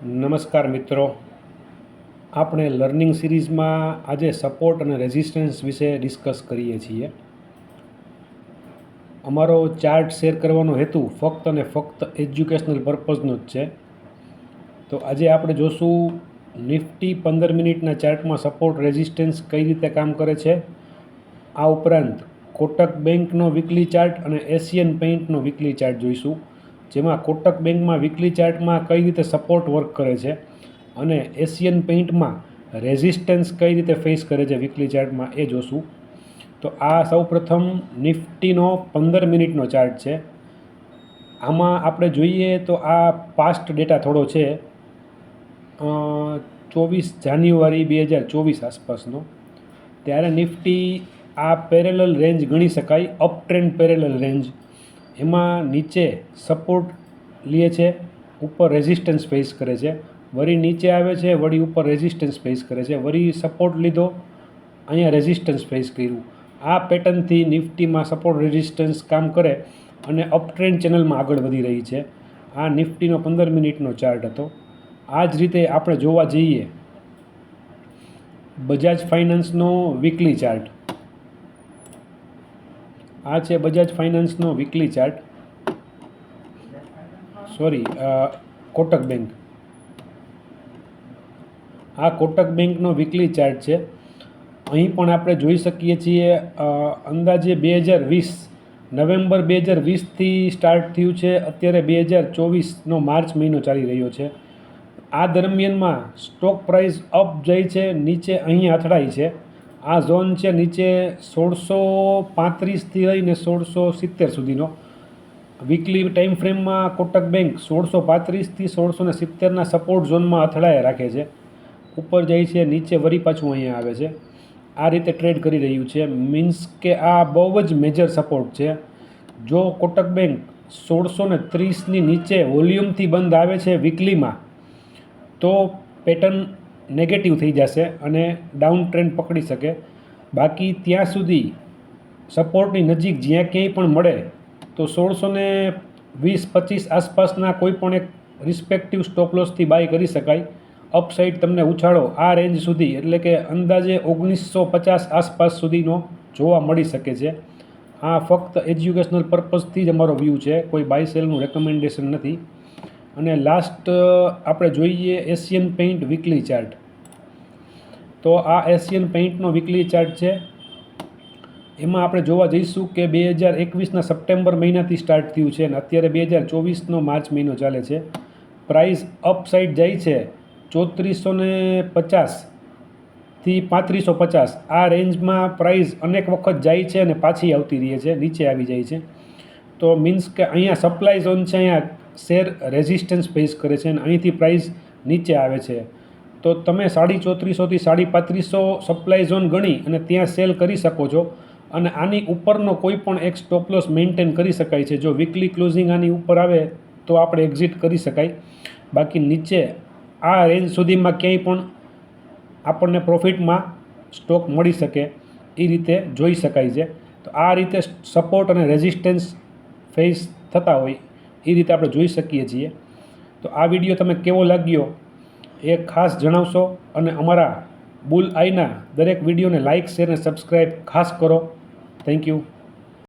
નમસ્કાર મિત્રો, આપણે લર્નિંગ સિરીઝમાં આજે સપોર્ટ અને રેઝિસ્ટન્સ વિશે ડિસ્કસ કરીએ છીએ. અમારો ચાર્ટ શેર કરવાનો હેતુ ફક્ત અને ફક્ત એજ્યુકેશનલ પર્પઝનો જ છે. તો આજે આપણે જોશું નિફ્ટી 15 મિનિટના ચાર્ટમાં સપોર્ટ રેઝિસ્ટન્સ કઈ રીતે કામ કરે છે. આ ઉપરાંત કોટક બેંકનો વીકલી ચાર્ટ અને એશિયન પેઇન્ટનો વીકલી ચાર્ટ જોઈશું, જેમાં કોટક બેંકમાં વીકલી ચાર્ટમાં કઈ રીતે સપોર્ટ વર્ક કરે છે અને એશિયન પેઇન્ટમાં રેઝિસ્ટન્સ કઈ રીતે ફેસ કરે છે વીકલી ચાર્ટમાં એ જોશું. તો આ સૌપ્રથમ નિફ્ટીનો 15 મિનિટનો ચાર્ટ છે. આમાં આપણે જોઈએ તો આ પાસ્ટ ડેટા થોડો છે, 24 જાન્યુઆરી 2024 આસપાસનો. ત્યારે નિફ્ટી આ પેરેલલ રેન્જ ગણી શકાય, અપ ટ્રેન્ડ પેરેલલ રેન્જ. એમાં નીચે સપોર્ટ લે છે, ઉપર રેઝિસ્ટન્સ ફેસ કરે છે, વળી નીચે આવે છે, વળી ઉપર રેઝિસ્ટન્સ ફેસ કરે છે, વળી સપોર્ટ લીધો, અહીંયા રેઝિસ્ટન્સ ફેસ કર્યું. આ પેટર્નથી નિફ્ટીમાં સપોર્ટ રેઝિસ્ટન્સ કામ કરે અને અપ ટ્રેન્ડ ચેનલમાં આગળ વધી રહી છે. આ નિફ્ટીનો 15 મિનિટનો ચાર્ટ હતો. આ જ રીતે આપણે જોવા જઈએ બજાજ ફાઇનાન્સનો વીકલી ચાર્ટ. આ છે બજાજ ફાઇનાન્સનો વીકલી ચાર્ટ, કોટક બેંક. આ કોટક બેંકનો વીકલી ચાર્ટ છે. અહીં પણ આપણે જોઈ શકીએ છીએ અંદાજે 2020 નવેમ્બર 2020થી સ્ટાર્ટ થયું છે, અત્યારે 2024નો માર્ચ મહિનો ચાલી રહ્યો છે. આ દરમિયાનમાં સ્ટોક પ્રાઇસ અપ જાય છે, નીચે અહીંયા અથડાય છે. આ ઝોન છે નીચે 1635થી લઈને 1670 સુધીનો. વીકલી ટાઈમ ફ્રેમમાં કોટક બેંક 1635થી 1670ના સપોર્ટ ઝોનમાં અથડાયા રાખે છે. ઉપર જાય છે, નીચે વળી પાછું અહીંયા આવે છે. આ રીતે ટ્રેડ કરી રહ્યું છે. મીન્સ કે આ બહુ જ મેજર સપોર્ટ છે. જો કોટક બેંક 1630ની નીચે વોલ્યુમથી બંધ આવે છે વીકલીમાં, તો પેટર્ન નેગેટિવ થઈ જશે અને ડાઉન ટ્રેન્ડ પકડી શકે. બાકી ત્યાં સુધી સપોર્ટની નજીક જ્યાં ક્યાંય પણ મળે તો 1620-25 આસપાસના કોઈ પણ એક રિસ્પેક્ટિવ સ્ટોપ લોસથી બાય કરી શકાય. અપસાઇડ તમને ઉછાળો આ રેન્જ સુધી, એટલે કે અંદાજે 1950 આસપાસ સુધીનો જોવા મળી શકે છે. આ ફક્ત એજ્યુકેશનલ પર્પઝથી જ અમારો વ્યૂ છે, કોઈ બાય સેલનું રેકમેન્ડેશન નથી. અને લાસ્ટ આપણે જોઈએ એશિયન પેઇન્ટ વીકલી ચાર્ટ. તો આ એશિયન પેઇન્ટનો વીકલી ચાર્ટ છે. એમાં આપણે જોવા જઈશું કે 2021ના સપ્ટેમ્બર મહિનાથી સ્ટાર્ટ થયું છે અને અત્યારે 2024નો માર્ચ મહિનો ચાલે છે. પ્રાઇસ અપસાઇડ જાય છે 3450થી 3550. આ રેન્જમાં પ્રાઇસ અનેક વખત જાય છે અને પાછી આવતી રહે છે, નીચે આવી જાય છે. તો મીન્સ કે અહીંયા સપ્લાય ઝોન છે, અહીંયા શેર રેઝિસ્ટન્સ ફેસ કરે છે અને અહીંથી પ્રાઇસ નીચે આવે છે. તો તમે 3450થી 3550 સપ્લાય ઝોન ગણી અને ત્યાં સેલ કરી શકો છો. અને આની ઉપરનો કોઈ પણ એક સ્ટોપ લોસ મેન્ટેન કરી શકાય છે. જો વીકલી ક્લોઝિંગ આની ઉપર આવે તો આપણે એક્ઝિટ કરી શકાય. બાકી નીચે આ રેન્જ સુધીમાં ક્યાંય પણ આપણને પ્રોફિટમાં સ્ટોક મળી શકે એ રીતે જોઈ શકાય છે. તો આ રીતે સપોર્ટ અને રેઝિસ્ટન્સ ફેસ થતા હોય એ રીતે આપણે જોઈ શકીએ છીએ. તો આ વિડીયો તમે કેવો લાગ્યો એ ખાસ જણાવશો અને અમારા બુલ આઈના દરેક વિડીયોને લાઇક, શેર અને સબસ્ક્રાઈબ ખાસ કરો. Thank you.